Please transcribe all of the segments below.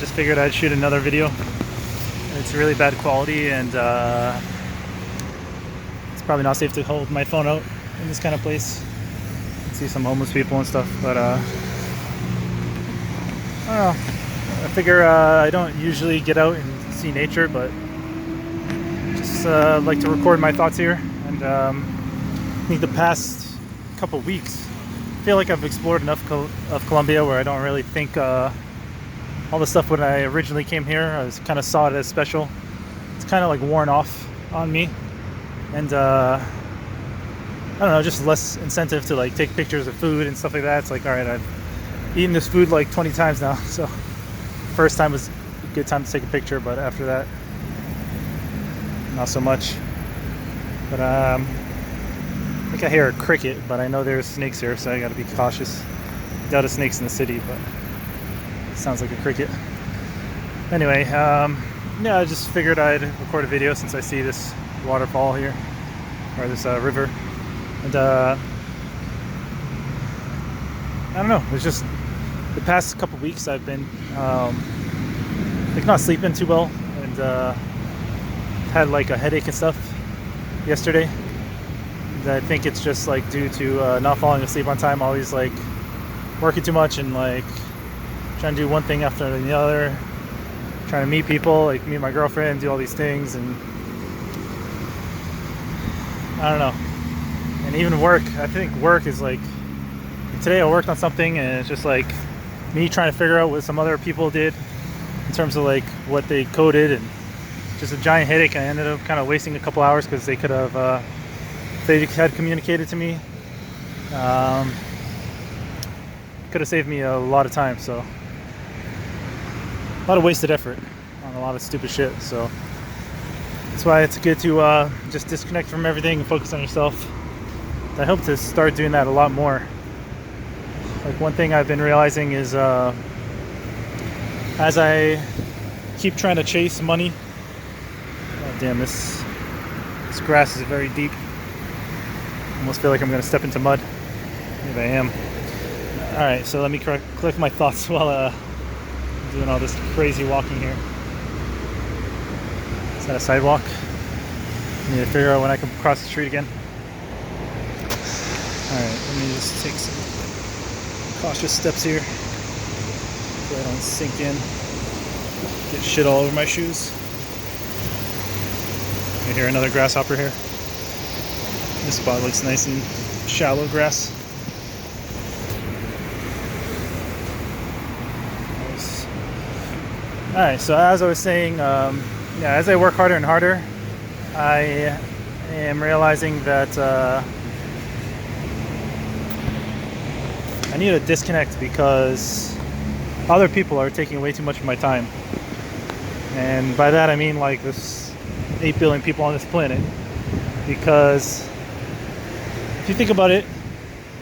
just figured I'd shoot another video. It's really bad quality, and it's probably not safe to hold my phone out in this kind of place. You can see some homeless people and stuff, but I don't know. I figure I don't usually get out and see nature, but just like to record my thoughts here. And I think the past couple weeks, I feel like I've explored enough of Colombia where I don't really think all the stuff when I originally came here, I was kind of saw it as special. It's kind of like worn off on me, and I don't know, just less incentive to like take pictures of food and stuff like that. It's like, all right, I've eaten this food like 20 times now, so first time was a good time to take a picture, but after that, not so much. But I think I hear a cricket, but I know there's snakes here, so I gotta be cautious. Doubt a snake's in the city, but it sounds like a cricket. Anyway, yeah, I just figured I'd record a video since I see this waterfall here, or this river. And I don't know, it's just the past couple weeks I've been like not sleeping too well, and had like a headache and stuff yesterday. And I think it's just like due to not falling asleep on time, always like working too much and like trying to do one thing after the other, trying to meet people, like meet my girlfriend, do all these things, and I don't know. And even work, I think work is like, today I worked on something and it's just like me trying to figure out what some other people did in terms of like what they coded, and just a giant headache. I ended up kind of wasting a couple hours because they could have, if they had communicated to me, could have saved me a lot of time. So a lot of wasted effort on a lot of stupid shit. So that's why it's good to just disconnect from everything and focus on yourself. I hope to start doing that a lot more. Like one thing I've been realizing is as I keep trying to chase money, oh damn, this grass is very deep. Almost feel like I'm gonna step into mud. Maybe I am. Alright, so let me collect my thoughts while doing all this crazy walking here. Is that a sidewalk? I need to figure out when I can cross the street again. Alright, let me just take some cautious steps here so I don't sink in, get shit all over my shoes. I hear another grasshopper here. This spot looks nice and shallow grass. Nice. Alright, so as I was saying, yeah, as I work harder and harder, I am realizing that I need to disconnect because other people are taking way too much of my time. And by that I mean like this 8 billion people on this planet. Because if you think about it,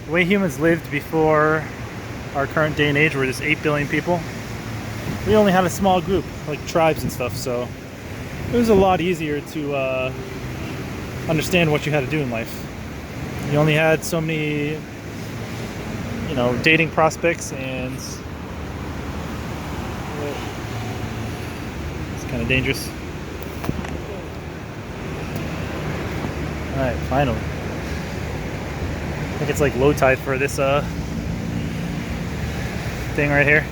the way humans lived before our current day and age, where there's 8 billion people, we only had a small group, like tribes and stuff, so it was a lot easier to understand what you had to do in life. You only had so many, you know, dating prospects, and it's kind of dangerous. Alright, finally. I think it's like low tide for this thing right here.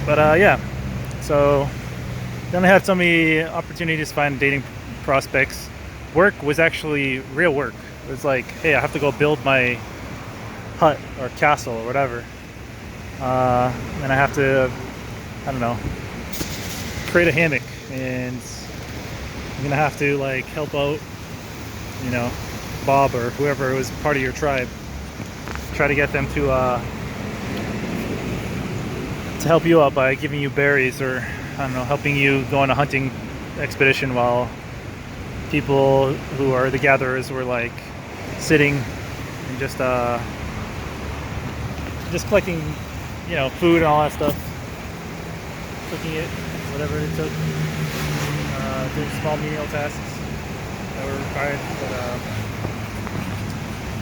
But yeah, so they only had so many opportunities to find dating prospects. Work was actually real work. It was like, hey, I have to go build my hut or castle or whatever, and I have to, I don't know, create a hammock, and I'm gonna have to like help out, you know, Bob or whoever was part of your tribe, try to get them to help you out by giving you berries, or I don't know, helping you go on a hunting expedition while people who are the gatherers were like sitting and just collecting, you know, food and all that stuff, cooking it, whatever it took, doing small menial tasks that were required. But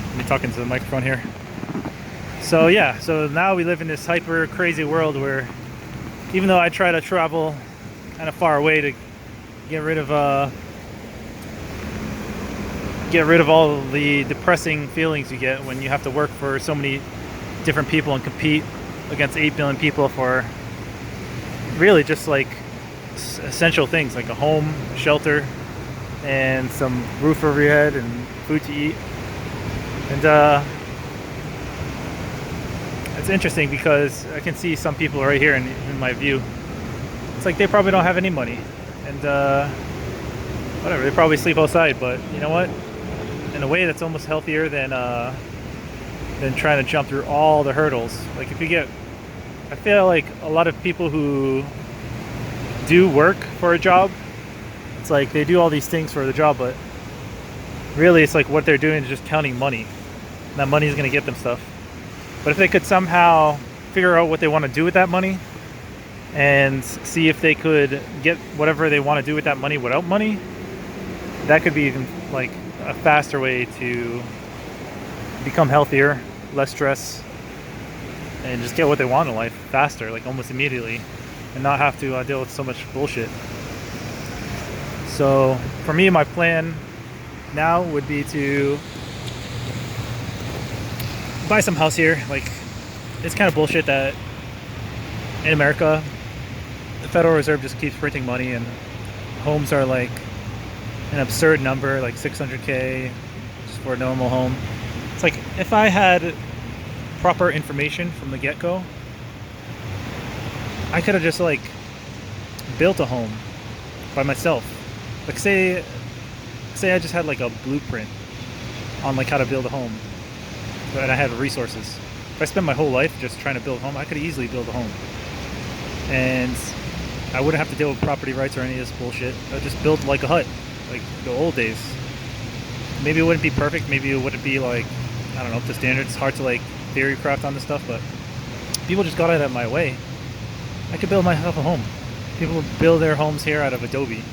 let me talk into the microphone here. So yeah, so now we live in this hyper crazy world where even though I try to travel kind of far away to get rid of all the depressing feelings you get when you have to work for so many different people and compete against 8 billion people for really just like essential things like a home, shelter, and some roof over your head and food to eat. And it's interesting because I can see some people right here in my view. It's like they probably don't have any money, and whatever, they probably sleep outside. But you know what? In a way, that's almost healthier than trying to jump through all the hurdles. Like if you get, I feel like a lot of people who do work for a job, it's like they do all these things for the job, but really it's like what they're doing is just counting money. And that money is going to get them stuff. But if they could somehow figure out what they want to do with that money and see if they could get whatever they want to do with that money without money, that could be even like a faster way to become healthier, less stress, and just get what they want in life faster, like almost immediately, and not have to deal with so much bullshit. So for me, my plan now would be to buy some house here. Like, it's kind of bullshit that in America the Federal Reserve just keeps printing money and homes are like an absurd number, like 600K just for a normal home. It's like if I had proper information from the get-go, I could have just like built a home by myself. Like say I just had like a blueprint on like how to build a home, and I had resources. If I spent my whole life just trying to build a home, I could easily build a home, and I wouldn't have to deal with property rights or any of this bullshit. I would just build like a hut, like the old days. Maybe it wouldn't be perfect, maybe it wouldn't be like, I don't know, up to standards. It's hard to like theory craft on this stuff, but people just got it out of my way. I could build myself a home. People build their homes here out of Adobe.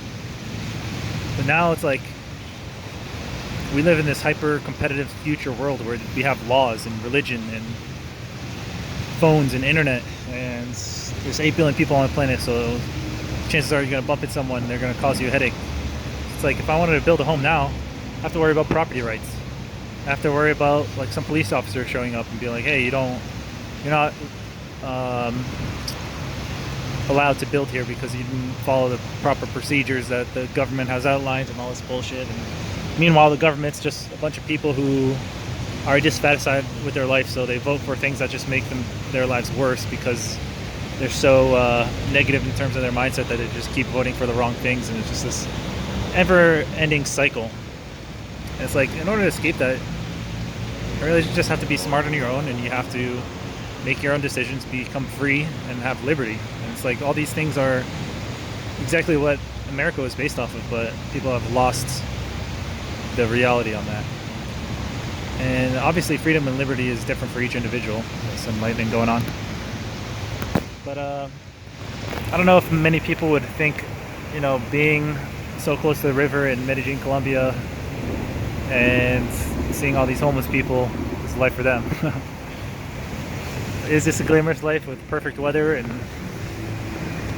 But now it's like we live in this hyper competitive future world where we have laws and religion and phones and internet, and there's 8 billion people on the planet, so chances are you're going to bump into someone, they're going to cause you a headache. It's like if I wanted to build a home now, I have to worry about property rights. I have to worry about like some police officer showing up and be like, hey, you're not allowed to build here because you didn't follow the proper procedures that the government has outlined and all this bullshit. And meanwhile, the government's just a bunch of people who are dissatisfied with their life, so they vote for things that just make their lives worse because they're so negative in terms of their mindset that they just keep voting for the wrong things, and it's just this ever-ending cycle. And it's like, in order to escape that, you really just have to be smart on your own, and you have to make your own decisions, become free, and have liberty. And it's like all these things are exactly what America was based off of, but people have lost the reality on that. And obviously freedom and liberty is different for each individual. There's some lightning going on. But I don't know if many people would think, being so close to the river in Medellin, Colombia, and seeing all these homeless people is life for them. Is this a glamorous life with perfect weather and,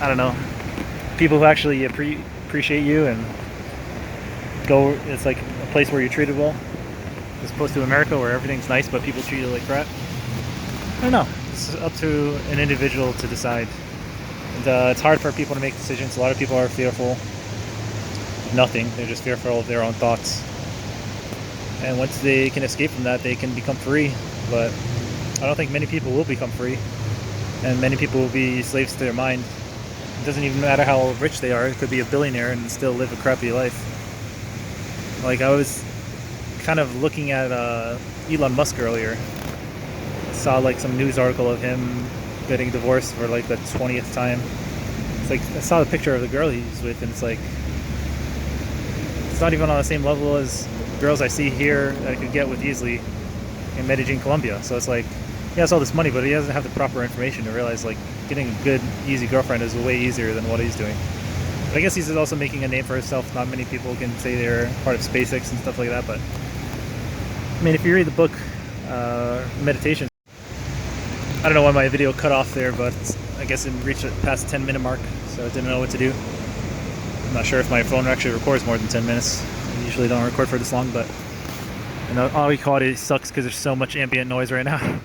I don't know, people who actually appreciate you and it's like a place where you're treated well, as opposed to America where everything's nice but people treat you like crap? I don't know. It's up to an individual to decide. And it's hard for people to make decisions. A lot of people are fearful of nothing. They're just fearful of their own thoughts. And once they can escape from that, they can become free. But I don't think many people will become free. And many people will be slaves to their mind. It doesn't even matter how rich they are. It could be a billionaire and still live a crappy life. Like, I was kind of looking at Elon Musk earlier. Saw like some news article of him getting divorced for like the 20th time. It's like, I saw the picture of the girl he's with, and it's like, it's not even on the same level as girls I see here that I could get with easily in Medellin, Colombia. So it's like, he has all this money, but he doesn't have the proper information to realize like getting a good, easy girlfriend is way easier than what he's doing. But I guess he's also making a name for himself. Not many people can say they're part of SpaceX and stuff like that, but I mean, if you read the book Meditations, don't know why my video cut off there, but I guess it reached past the 10-minute mark, so I didn't know what to do. I'm not sure if my phone actually records more than 10 minutes. I usually don't record for this long, but audio quality sucks because there's so much ambient noise right now.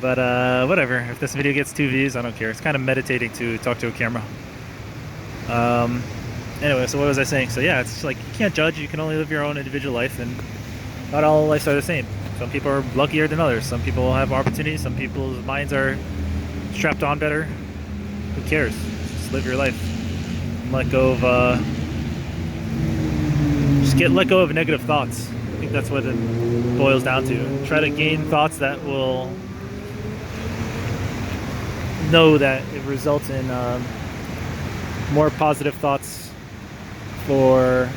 But whatever, if this video gets 2 views, I don't care. It's kind of meditating to talk to a camera. Anyway, so what was I saying? So yeah, it's like you can't judge, you can only live your own individual life, and not all lives are the same. Some people are luckier than others. Some people have opportunities. Some people's minds are strapped on better. Who cares? Just live your life. Let go of let go of negative thoughts. I think that's what it boils down to. Try to gain thoughts that will know that it results in more positive thoughts for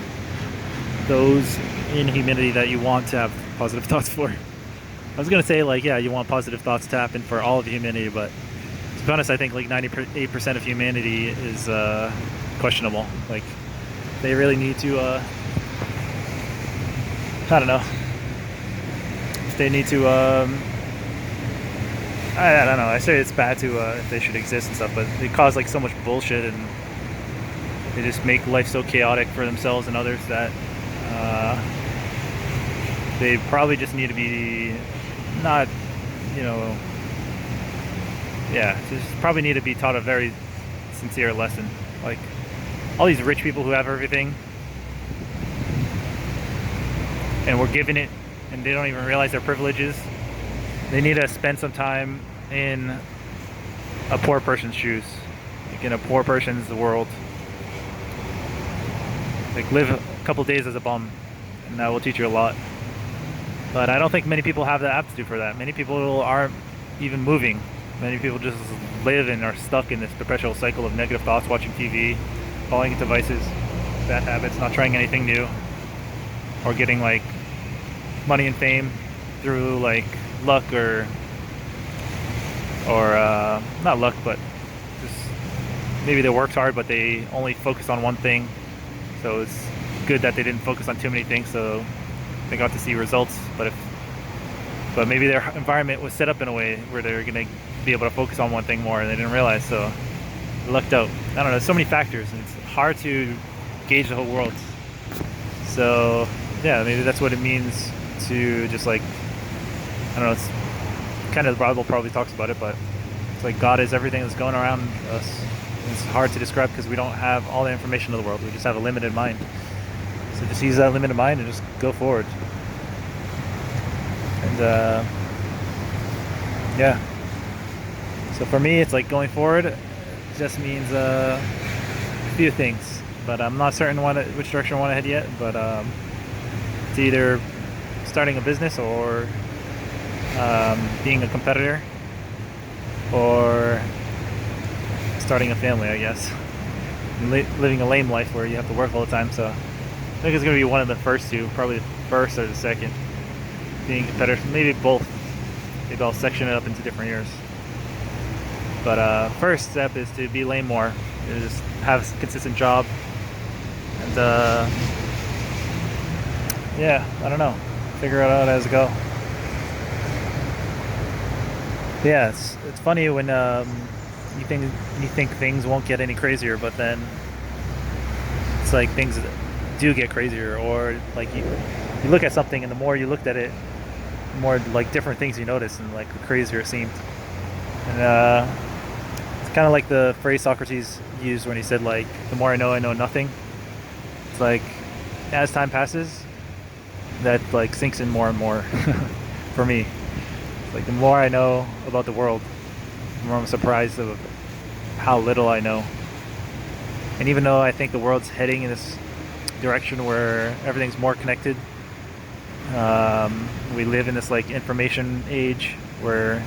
those in humanity that you want to have positive thoughts for. I was gonna say, like, yeah, you want positive thoughts to happen for all of humanity, but to be honest, I think like 98% of humanity is questionable. Like, they really need to I don't know, they need to I don't know, I say it's bad to if they should exist and stuff, but they cause like so much bullshit, and they just make life so chaotic for themselves and others that they probably just need to be not, you know, yeah, just probably need to be taught a very sincere lesson. Like, all these rich people who have everything and we're given it and they don't even realize their privileges, they need to spend some time in a poor person's shoes, like in a poor person's world. Like, live a couple days as a bum, and that will teach you a lot. But I don't think many people have the aptitude for that. Many people aren't even moving. Many people just live and are stuck in this perpetual cycle of negative thoughts, watching TV, falling into vices, bad habits, not trying anything new, or getting like money and fame through like luck or not luck, but just maybe they worked hard but they only focused on one thing. So it's good that they didn't focus on too many things, so they got to see results. But maybe their environment was set up in a way where they're gonna be able to focus on one thing more, and they didn't realize, so they lucked out. I don't know, there's so many factors, and it's hard to gauge the whole world. So yeah, maybe that's what it means to just like, I don't know, it's kind of, the Bible probably talks about it, but it's like God is everything that's going around us. And it's hard to describe because we don't have all the information of the world. We just have a limited mind. So just use that limited mind and just go forward. And yeah. So for me, it's like going forward just means a few things, but I'm not certain which direction I want to head yet. But it's either starting a business or being a competitor or starting a family, I guess. And living a lame life where you have to work all the time. So I think it's going to be one of the first two, probably the first or the second. Being competitors, maybe both. Maybe I'll section it up into different years. But first step is to be lame more. Just have a consistent job. And yeah, I don't know. Figure it out as I go. Yeah, it's funny when you think things won't get any crazier, but then it's like things do get crazier. Or like you look at something, and the more you looked at it, the more like different things you notice, and like the crazier it seemed. And it's kind of like the phrase Socrates used when he said, like, the more I know nothing. It's like as time passes, that like sinks in more and more for me. Like, the more I know about the world, the more I'm surprised of how little I know. And even though I think the world's heading in this direction where everything's more connected, we live in this like information age where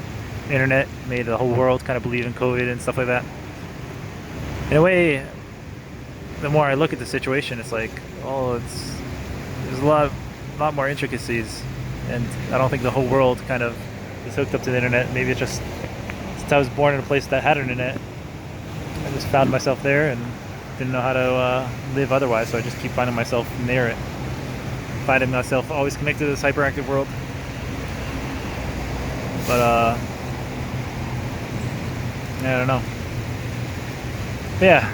the internet made the whole world kind of believe in COVID and stuff like that. In a way, the more I look at the situation, it's like, oh, there's a lot more intricacies, and I don't think the whole world kind of is hooked up to the internet. Maybe it's just since I was born in a place that had internet, I just found myself there and didn't know how to live otherwise, so I just keep finding myself near it, finding myself always connected to this hyperactive world. But I don't know. But yeah,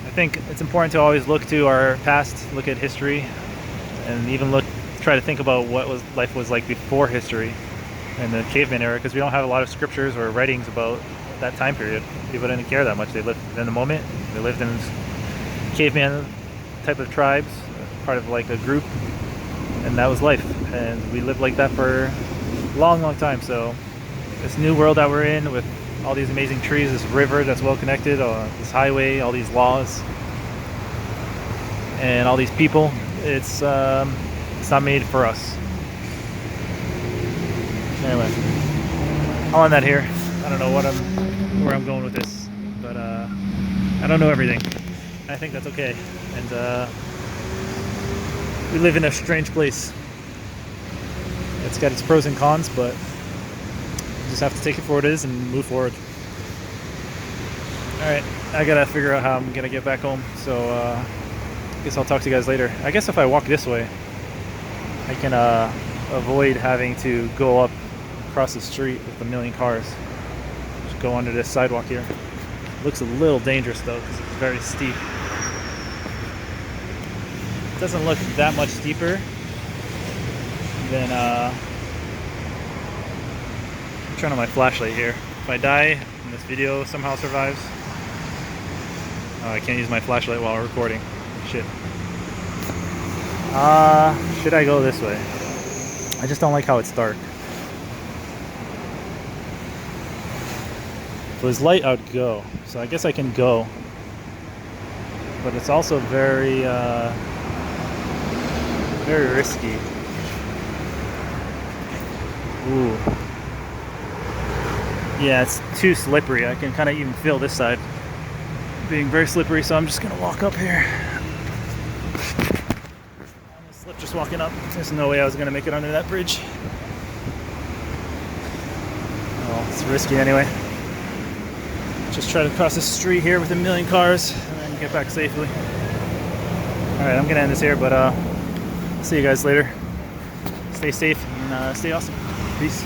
I think it's important to always look to our past, look at history, and even try to think about what life was like before history in the caveman era, because we don't have a lot of scriptures or writings about that time period. People didn't care that much. They lived in the moment. They lived in caveman type of tribes, part of like a group, and that was life. And we lived like that for a long, long time. So this new world that we're in, with all these amazing trees, this river that's well connected, this highway, all these laws, and all these people, it's not made for us. Anyway, I'll end that here. I don't know where I'm going with this, but I don't know everything. I think that's okay. And we live in a strange place. It's got its pros and cons, but you just have to take it for what it is and move forward. Alright, I gotta figure out how I'm gonna get back home, so I guess I'll talk to you guys later. I guess if I walk this way, I can avoid having to go up across the street with a million cars. Just go under this sidewalk here. Looks a little dangerous though, because it's very steep. It doesn't look that much steeper than I'm turning on my flashlight here. If I die and this video somehow survives, I can't use my flashlight while recording. Shit. Should I go this way? I just don't like how it's dark. If it was light, I would go. So I guess I can go. But it's also very risky. Ooh. Yeah, it's too slippery. I can kind of even feel this side being very slippery, so I'm just gonna walk up here. I almost slipped just walking up. There's no way I was gonna make it under that bridge. Well, it's risky anyway. Just try to cross the street here with a million cars and then get back safely. Alright, I'm gonna end this here, but see you guys later. Stay safe and stay awesome. Peace.